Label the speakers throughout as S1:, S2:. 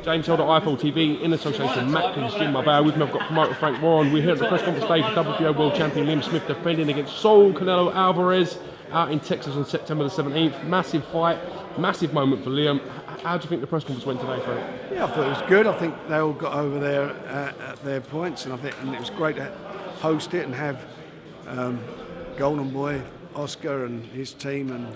S1: James Hill at Eiffel TV in association with Macklin's Gym Marbella. With me I've got promoter Frank Warren. We're here at the press conference stage for WBO World Champion Liam Smith defending against Saul Canelo Alvarez out in Texas on September the 17th. Massive fight, massive moment for Liam. How do you think the press conference went today, Frank?
S2: Yeah, I thought it was good. I think they all got over at their points, and it was great to host it and have Golden Boy, Oscar and his team and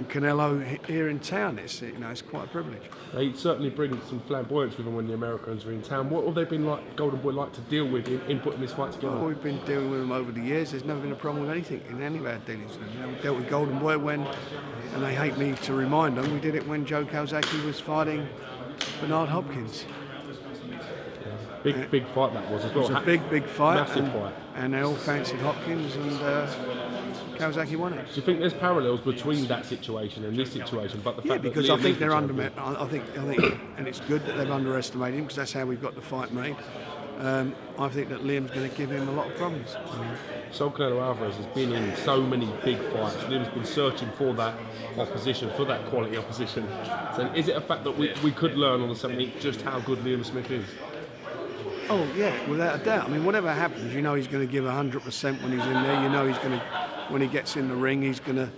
S2: Canelo here in town. It's quite a privilege.
S1: They certainly bring some flamboyance with them when the Americans are in town. What have they been like, Golden Boy, like to deal with in putting this fight together?
S2: Well, we've been dealing with them over the years. There's never been a problem with anything in any of our dealings with them. We dealt with Golden Boy when, and they hate me to remind them, we did it when Joe Calzaghe was fighting Bernard Hopkins.
S1: Big fight that was as well.
S2: It was a big fight.
S1: Massive fight.
S2: And they all fancied Hopkins, and Calzaghe won it.
S1: Do you think there's parallels between that situation and this situation? But the fact
S2: because
S1: that
S2: I think they're I think, and it's good that they've underestimated him because that's how we've got the fight made. I think that Liam's going to give him a lot of problems.
S1: So Canelo Alvarez has been in so many big fights. Liam's been searching for that opposition, for that quality opposition. So is it a fact that we could learn on the 17th just how good Liam Smith is?
S2: Oh yeah, without a doubt. I mean, whatever happens, you know he's going to give 100% when he's in there. You know he's going to, when he gets in the ring, he's going to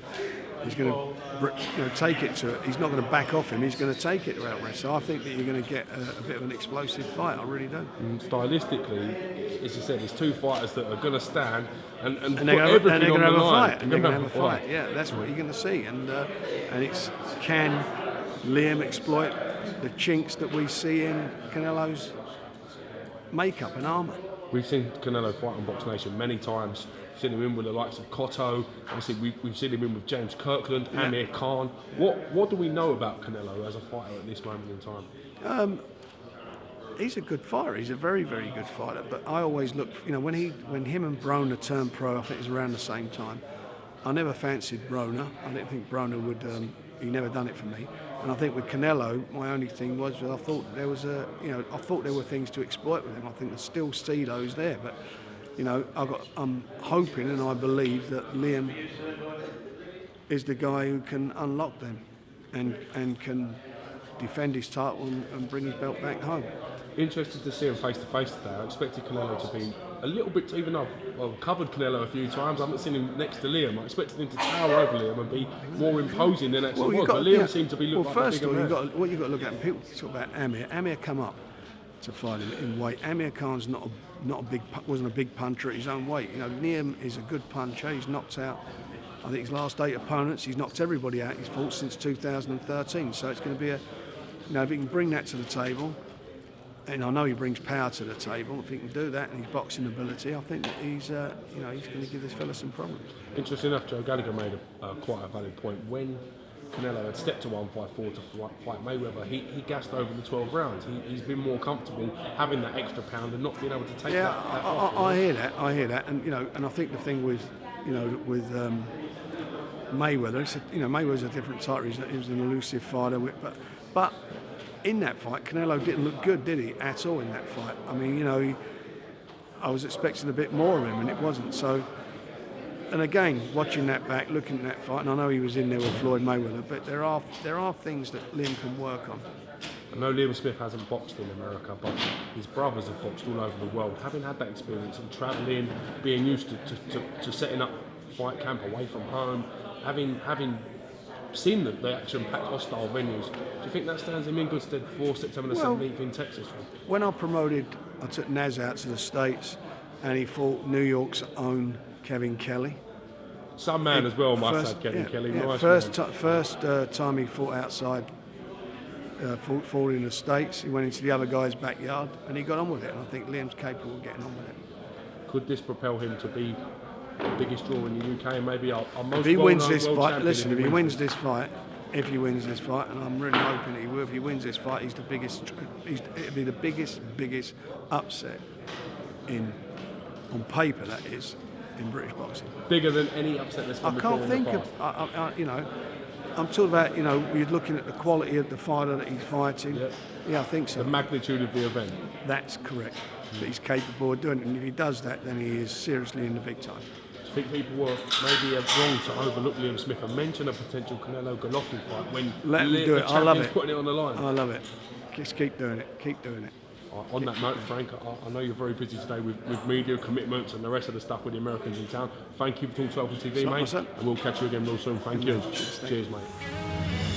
S2: take it to it. He's not going to back off him. He's going to take it to Alvarez. So I think that you're going to get a bit of an explosive fight. I really do.
S1: Stylistically, as you said, there's two fighters that are going to stand and put
S2: they're
S1: everything
S2: going to
S1: on
S2: have
S1: the
S2: a
S1: line.
S2: fight. And they're going to have a fight. Yeah, that's what you're going to see. And it's, can Liam exploit the chinks that we see in Canelo's makeup and armour?
S1: We've seen Canelo fight on BoxNation many times. We've seen him in with the likes of Cotto. Obviously, we've seen him in with James Kirkland, Amir Khan. What do we know about Canelo as a fighter at this moment in time?
S2: He's a good fighter. He's a very, very good fighter. But I always look, when him and Broner turned pro, I think it was around the same time. I never fancied Broner. I didn't think Broner would. He never done it for me. And I think with Canelo, my only thing was I thought there was I thought there were things to exploit with him. I think there's still see those there, but I'm hoping and I believe that Liam is the guy who can unlock them, and can defend his title and bring his belt back home.
S1: Interested to see him face to face today. I expected Canelo to be a little bit, even though I've covered Canelo a few times, I haven't seen him next to Liam. I expected him to tower over Liam and be more imposing than actually was. But Liam seemed to be looking like a bigger man.
S2: What you've got to look at, people talk about Amir. Amir come up to fight him in weight. Amir Khan's wasn't a big puncher at his own weight. Liam is a good puncher. He's knocked out, I think, his last 8 opponents. He's knocked everybody out. He's fought since 2013. So it's going to be if he can bring that to the table. And I know he brings power to the table. If he can do that and his boxing ability, I think that he's going to give this fella some problems.
S1: Interesting enough, Joe Gallagher made quite a valid point. When Canelo had stepped to 154 to fight Mayweather, he gassed over the 12 rounds. He's been more comfortable having that extra pound and not being able to take that off.
S2: I hear that, and I think the thing with Mayweather, Mayweather's a different type. He was an elusive fighter, but in that fight, Canelo didn't look good, did he, at all in that fight? I mean, I was expecting a bit more of him, and it wasn't. So, and again, watching that back, looking at that fight, and I know he was in there with Floyd Mayweather, but there are things that Liam can work on.
S1: I know Liam Smith hasn't boxed in America, but his brothers have boxed all over the world. Having had that experience and travelling, being used to setting up fight camp away from home, having seen the action-packed hostile venues, do you think that stands him in good stead for September the 17th in Texas?
S2: When I took Naz out to the States, and he fought New York's own Kevin Kelly.
S1: Some man as well, must say, Kevin Kelly.
S2: Yeah,
S1: nice
S2: first time he fought outside, fought in the States, he went into the other guy's backyard, and he got on with it, and I think Liam's capable of getting on with it.
S1: Could this propel him to be the biggest draw in the UK and maybe our most
S2: if he wins this
S1: world
S2: fight,
S1: champion?
S2: listen, if he wins this fight, and I'm really hoping that he will, if he wins this fight, he's the biggest. It'll be the biggest upset on paper, that is, in British boxing.
S1: Bigger than any upset that's come before.
S2: I can't think of. I'm talking about. You're looking at the quality of the fighter that he's fighting. Yeah, I think so.
S1: The magnitude of the event.
S2: That's correct. That he's capable of doing it, and if he does that, then he is seriously in the big time.
S1: Do you I think people were maybe wrong to overlook Liam Smith and mention a potential Canelo Golovkin fight when
S2: Let him do it. I love it.
S1: Putting it on the line.
S2: I love it. Just keep doing it. Keep doing it.
S1: On that note, Frank, I know you're very busy today with media commitments and the rest of the stuff with the Americans in town. Thank you for talking to us on TV, mate. And we'll catch you again real soon. Thank you. Cheers, mate.